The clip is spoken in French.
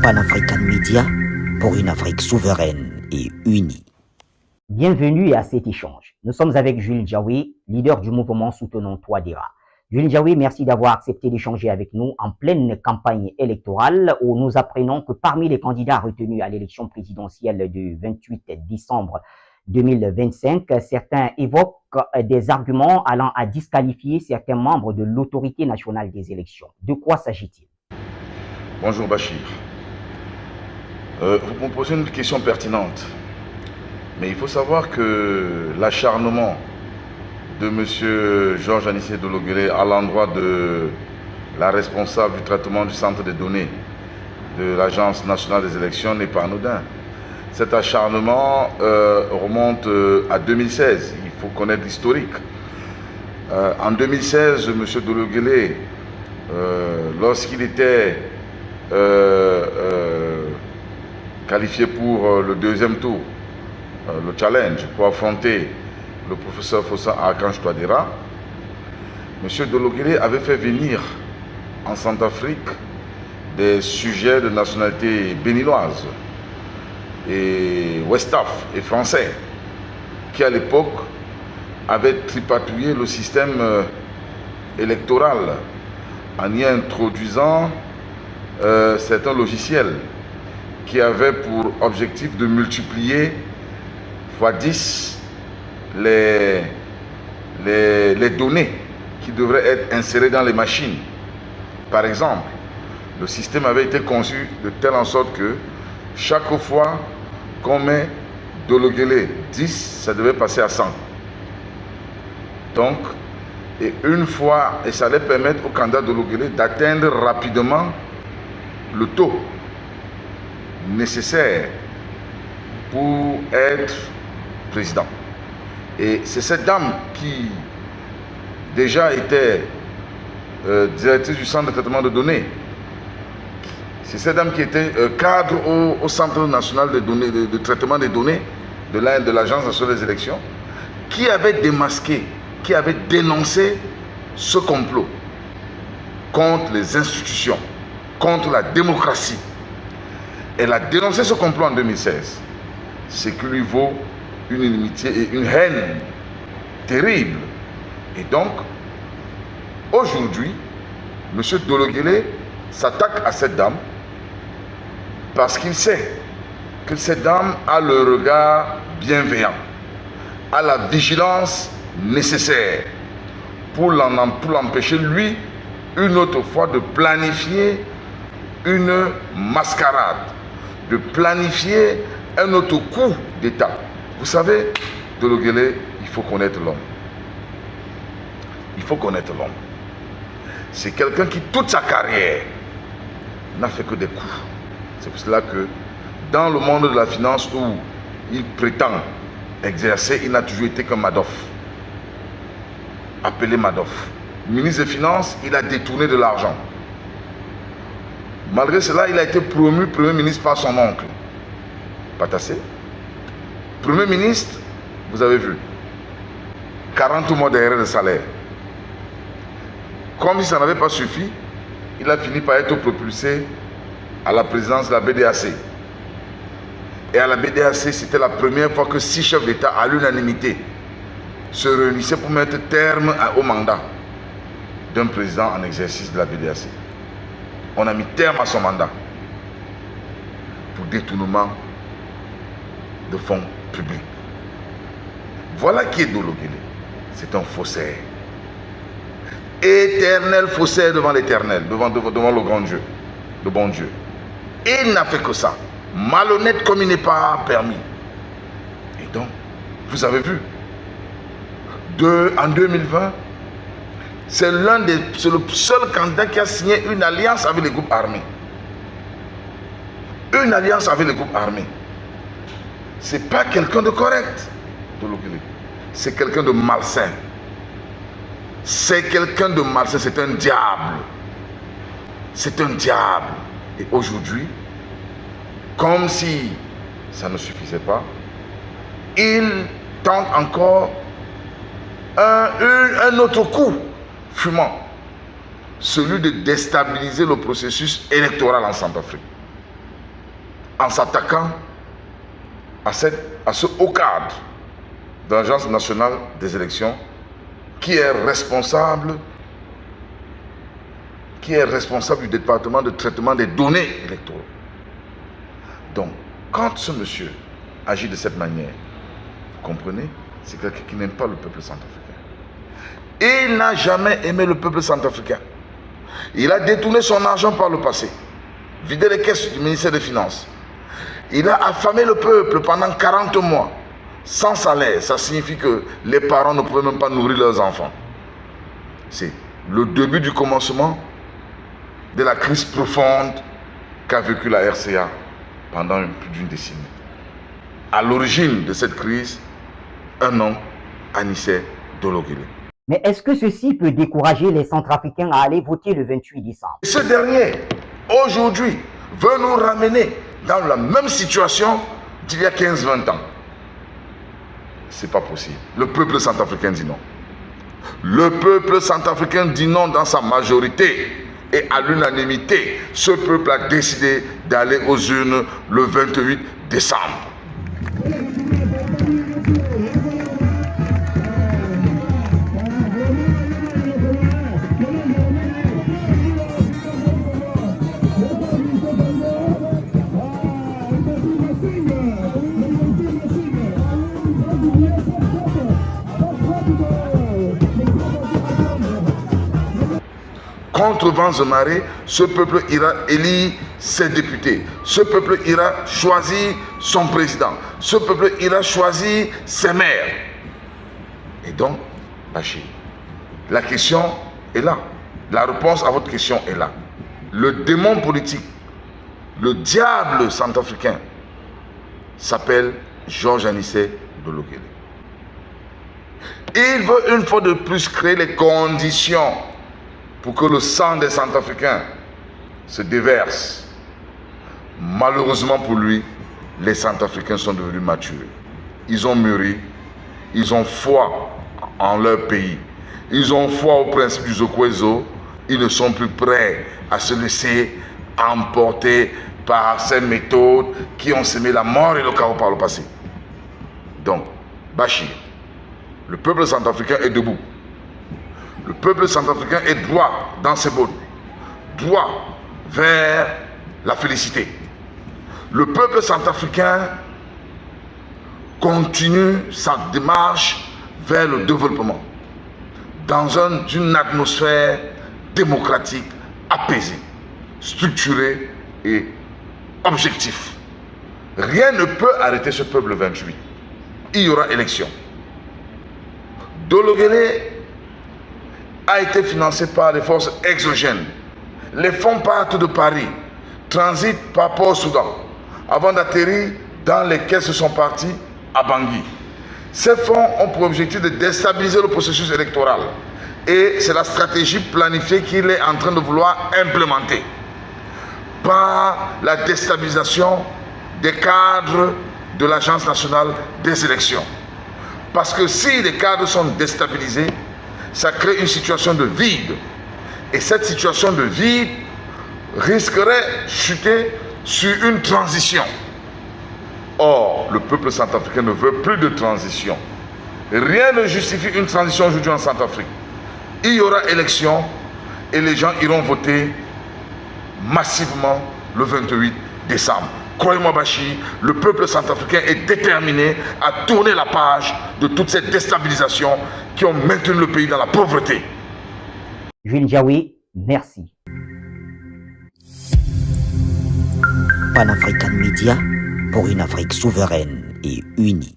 Pan-African Media pour une Afrique souveraine et unie. Bienvenue à cet échange. Nous sommes avec Jules Diaoué, leader du mouvement Soutenons Touadéra. Jules Diaoué, merci d'avoir accepté d'échanger avec nous en pleine campagne électorale où nous apprenons que parmi les candidats retenus à l'élection présidentielle du 28 décembre 2025, certains évoquent des arguments allant à disqualifier certains membres de l'autorité nationale des élections. De quoi s'agit-il? Bonjour Bachir. Vous me posez une question pertinente. Mais il faut savoir que l'acharnement de M. Georges Anissé Dologuélé à l'endroit de la responsable du traitement du centre des données de l'Agence nationale des élections n'est pas anodin. Cet acharnement remonte à 2016. Il faut connaître l'historique. En 2016, M. Dologuélé, lorsqu'il était qualifié pour le deuxième tour, le challenge pour affronter le professeur Fossa Archange Touadéra, M. Dologuélé avait fait venir en Centrafrique des sujets de nationalité béninoise et Westaf et français qui à l'époque avaient tripatouillé le système électoral en y introduisant certains logiciels qui avaient pour objectif de multiplier fois 10 les données qui devraient être insérées dans les machines. Par exemple, le système avait été conçu de telle en sorte que chaque fois qu'on met Dologuélé 10, ça devait passer à 100. Donc, et une fois, et ça allait permettre au candidat Dologuélé d'atteindre rapidement le taux nécessaire pour être président. Et c'est cette dame qui déjà était directrice du centre de traitement de données. C'est cette dame qui était cadre au centre national de données, de traitement des données de l'Agence nationale des élections, qui avait démasqué, qui avait dénoncé ce complot contre les institutions, contre la démocratie. Elle a dénoncé ce complot en 2016. Ce qui lui vaut une inimitié et une haine terrible. Et donc, aujourd'hui, M. Dologuélé s'attaque à cette dame parce qu'il sait que cette dame a le regard bienveillant, a la vigilance nécessaire pour l'empêcher, lui, une autre fois, de planifier une mascarade, de planifier un autre coup d'État. Vous savez, Dologuélé, il faut connaître l'homme. Il faut connaître l'homme. C'est quelqu'un qui, toute sa carrière, n'a fait que des coups. C'est pour cela que, dans le monde de la finance où il prétend exercer, il n'a toujours été qu'un Madoff. Appelé Madoff. Ministre des Finances, il a détourné de l'argent. Malgré cela, il a été promu Premier ministre par son oncle. Patassé. Premier ministre, vous avez vu, 40 mois d'arrêt de salaire. Comme si ça n'avait pas suffi, il a fini par être propulsé à la présidence de la BDAC. Et à la BDAC, c'était la première fois que 6 chefs d'État à l'unanimité se réunissaient pour mettre terme au mandat d'un président en exercice de la BDAC. On a mis terme à son mandat pour détournement de fonds publics. Voilà qui est Dologuélé. C'est un faussaire. Éternel faussaire devant l'éternel, devant le grand Dieu, le bon Dieu. Et il n'a fait que ça. Malhonnête comme il n'est pas permis. Et donc, vous avez vu, en 2020, c'est le seul candidat qui a signé une alliance avec les groupes armés. Une alliance avec les groupes armés. C'est pas quelqu'un de correct, Dologuélé. C'est quelqu'un de malsain. C'est quelqu'un de malsain, c'est un diable. C'est un diable. Et aujourd'hui, comme si ça ne suffisait pas, il tente encore un autre coup fumant, celui de déstabiliser le processus électoral en Centrafrique. en s'attaquant à ce haut cadre de l'Agence nationale des élections qui est responsable du département de traitement des données électorales. Donc, quand ce monsieur agit de cette manière, vous comprenez, c'est quelqu'un qui n'aime pas le peuple centrafricain. Il n'a jamais aimé le peuple centrafricain. Il a détourné son argent par le passé, vidé les caisses du ministère des Finances. Il a affamé le peuple pendant 40 mois, sans salaire. Ça signifie que les parents ne pouvaient même pas nourrir leurs enfants. C'est le début du commencement de la crise profonde qu'a vécue la RCA pendant plus d'une décennie. À l'origine de cette crise, un homme, Anissé Dolo-Guelleh. Mais est-ce que ceci peut décourager les Centrafricains à aller voter le 28 décembre? Ce dernier, aujourd'hui, veut nous ramener dans la même situation d'il y a 15-20 ans. C'est pas possible. Le peuple centrafricain dit non. Le peuple centrafricain dit non dans sa majorité. Et à l'unanimité, ce peuple a décidé d'aller aux urnes le 28 décembre. Contre vents et marées, ce peuple ira élire ses députés. Ce peuple ira choisir son président. Ce peuple ira choisir ses maires. Et donc, Bachir, la question est là. La réponse à votre question est là. Le démon politique, le diable centrafricain, s'appelle Georges Anissé Dolo-Guelleh. Il veut une fois de plus créer les conditions pour que le sang des Centrafricains se déverse. Malheureusement pour lui, les Centrafricains sont devenus matures. Ils ont mûri, ils ont foi en leur pays. Ils ont foi au principe du Zokwezo. Ils ne sont plus prêts à se laisser emporter par ces méthodes qui ont semé la mort et le chaos par le passé. Donc, Bachir, le peuple centrafricain est debout. Le peuple centrafricain est droit dans ses bottes, droit vers la félicité. Le peuple centrafricain continue sa démarche vers le développement dans une atmosphère démocratique, apaisée, structurée et objective. Rien ne peut arrêter ce peuple le 28. Il y aura élection. Dolo-Guelleh a été financé par les forces exogènes. Les fonds partent de Paris, transitent par Port-Soudan, avant d'atterrir dans lesquels se sont partis à Bangui. Ces fonds ont pour objectif de déstabiliser le processus électoral. Et c'est la stratégie planifiée qu'il est en train de vouloir implémenter par la déstabilisation des cadres de l'Agence nationale des élections. Parce que si les cadres sont déstabilisés, ça crée une situation de vide. Et cette situation de vide risquerait de chuter sur une transition. Or, le peuple centrafricain ne veut plus de transition. Rien ne justifie une transition aujourd'hui en Centrafrique. Il y aura élection et les gens iront voter massivement le 28 décembre. Croyez-moi Bachir, le peuple centrafricain est déterminé à tourner la page de toute cette déstabilisation qui ont maintenu le pays dans la pauvreté. Jules Ndiaye, merci. Pan-African Media pour une Afrique souveraine et unie.